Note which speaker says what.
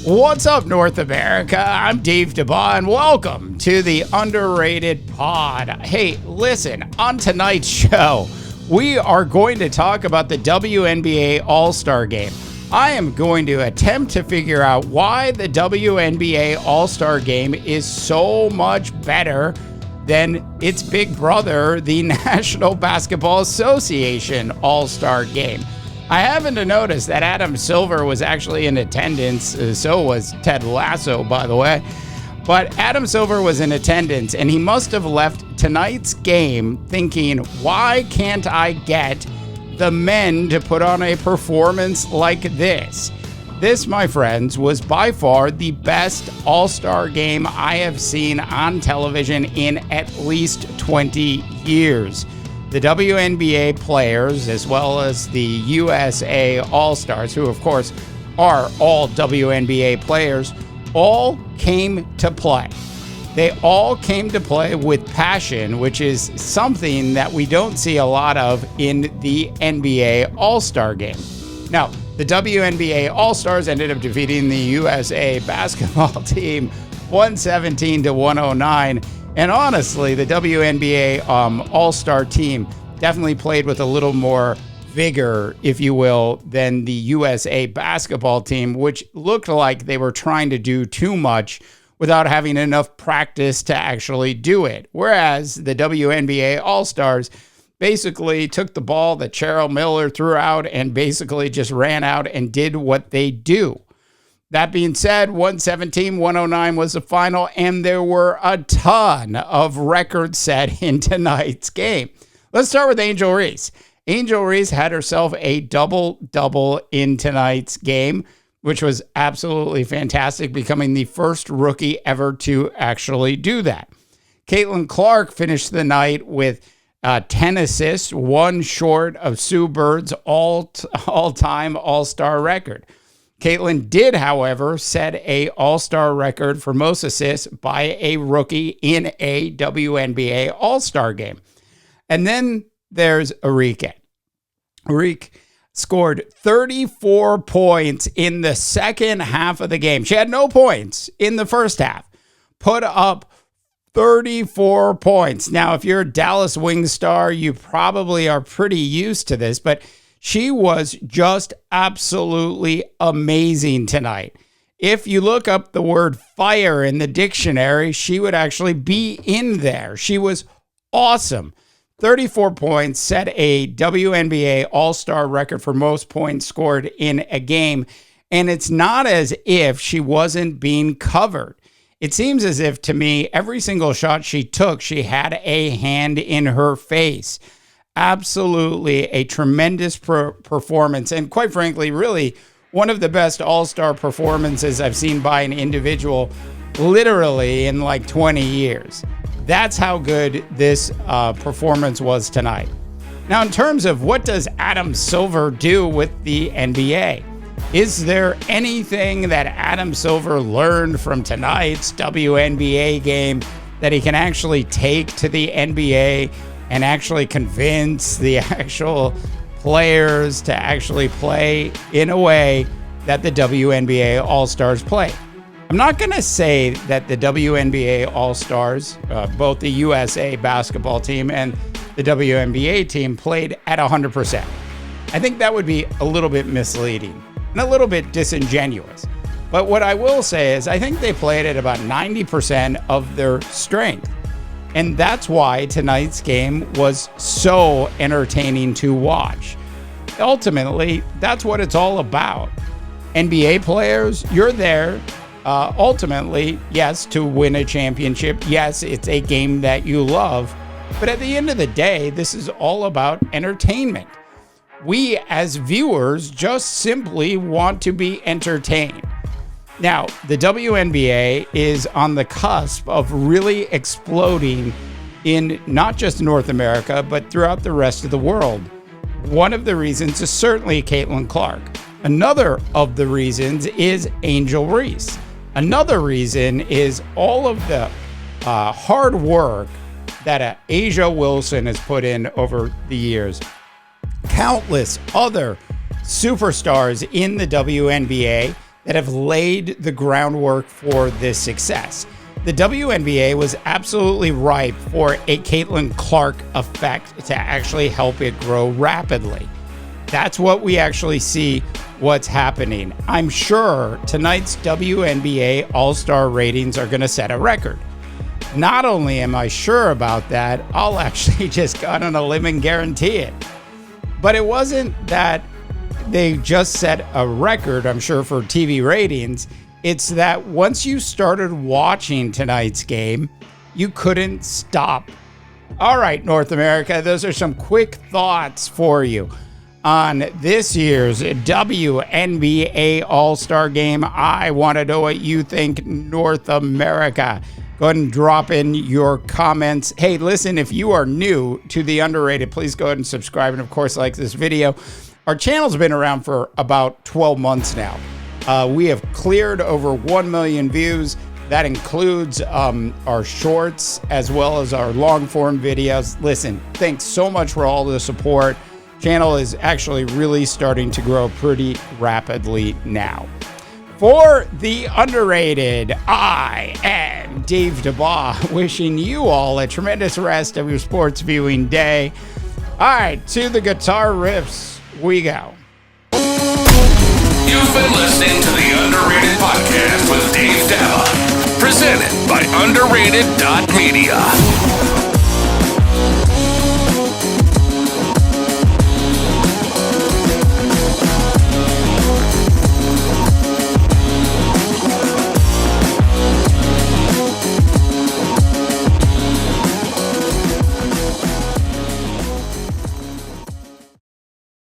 Speaker 1: What's up, North America? I'm Dave DeBaugh, and welcome to the Underrated Pod. Hey, listen, on tonight's show, we are going to talk about the WNBA All-Star Game. I am going to attempt to figure out why the WNBA All-Star Game is so much better than its big brother, the National Basketball Association All-Star Game. I happened to notice that Adam Silver was actually in attendance. So was Ted Lasso, by the way. But Adam Silver was in attendance, and he must have left tonight's game thinking, why can't I get the men to put on a performance like this? This, my friends, was by far the best All-Star game I have seen on television in at least 20 years. The WNBA players, as well as the USA All-Stars, who of course are all WNBA players, all came to play. They all came to play with passion, which is something that we don't see a lot of in the NBA All-Star game. Now, the WNBA All-Stars ended up defeating the USA basketball team 117 to 109. And honestly, the WNBA All-Star team definitely played with a little more vigor, if you will, than the USA basketball team, which looked like they were trying to do too much without having enough practice to actually do it. Whereas the WNBA All-Stars basically took the ball that Cheryl Miller threw out and basically just ran out and did what they do. That being said, 117-109 was the final, and there were a ton of records set in tonight's game. Let's start with Angel Reese. Angel Reese had herself a double-double in tonight's game, which was absolutely fantastic, becoming the first rookie ever to actually do that. Caitlin Clark finished the night with 10 assists, one short of Sue Bird's all-time All-Star record. Caitlin did, however, set a All-Star record for most assists by a rookie in a WNBA All-Star game. And then there's Arike. Arike scored 34 points in the second half of the game. She had no points in the first half. Put up 34 points. Now, if you're a Dallas Wings star, you probably are pretty used to this, but she was just absolutely amazing tonight. If you look up the word fire in the dictionary, she would actually be in there. She was awesome. 34 points, set a WNBA All-Star record for most points scored in a game. And it's not as if she wasn't being covered. It seems as if, to me, every single shot she took, she had a hand in her face. Absolutely a tremendous performance, and quite frankly, really one of the best all-star performances I've seen by an individual literally in like 20 years. That's how good this performance was tonight. Now, in terms of what does Adam Silver do with the NBA? Is there anything that Adam Silver learned from tonight's WNBA game that he can actually take to the NBA and actually convince the actual players to actually play in a way that the WNBA All-Stars play? I'm not going to say that the WNBA All-Stars, both the USA basketball team and the WNBA team, played at 100%. I think that would be a little bit misleading and a little bit disingenuous. But what I will say is I think they played at about 90% of their strength. And that's why tonight's game was so entertaining to watch. Ultimately, that's what it's all about. NBA players, you're there ultimately, yes, to win a championship. Yes, it's a game that you love. But at the end of the day, this is all about entertainment. We as viewers just simply want to be entertained. Now, the WNBA is on the cusp of really exploding in not just North America, but throughout the rest of the world. One of the reasons is certainly Caitlin Clark. Another of the reasons is Angel Reese. Another reason is all of the hard work that Asia Wilson has put in over the years. Countless other superstars in the WNBA that have laid the groundwork for this success. The WNBA was absolutely ripe for a Caitlin Clark effect to actually help it grow rapidly. That's what we actually see what's happening. I'm sure tonight's WNBA All-Star ratings are going to set a record. Not only am I sure about that, I'll actually just go on a limb and guarantee it. But it wasn't that they just set a record, I'm sure, for TV ratings. It's that once you started watching tonight's game, you couldn't stop. All right, North America, those are some quick thoughts for you on this year's WNBA All-Star Game. I want to know what you think, North America. Go ahead and drop in your comments. Hey, listen, if you are new to The Underrated, please go ahead and subscribe. And, of course, like this video. Our channel's been around for about 12 months now. We have cleared over 1 million views. That includes our shorts as well as our long-form videos. Listen, thanks so much for all the support. Channel is actually really starting to grow pretty rapidly now. For The Underrated, I am Dave Wnba, wishing you all a tremendous rest of your sports viewing day. All right, to the guitar riffs we go.
Speaker 2: You've been listening to The Underrated Podcast with Dave Wnba, presented by underrated.media.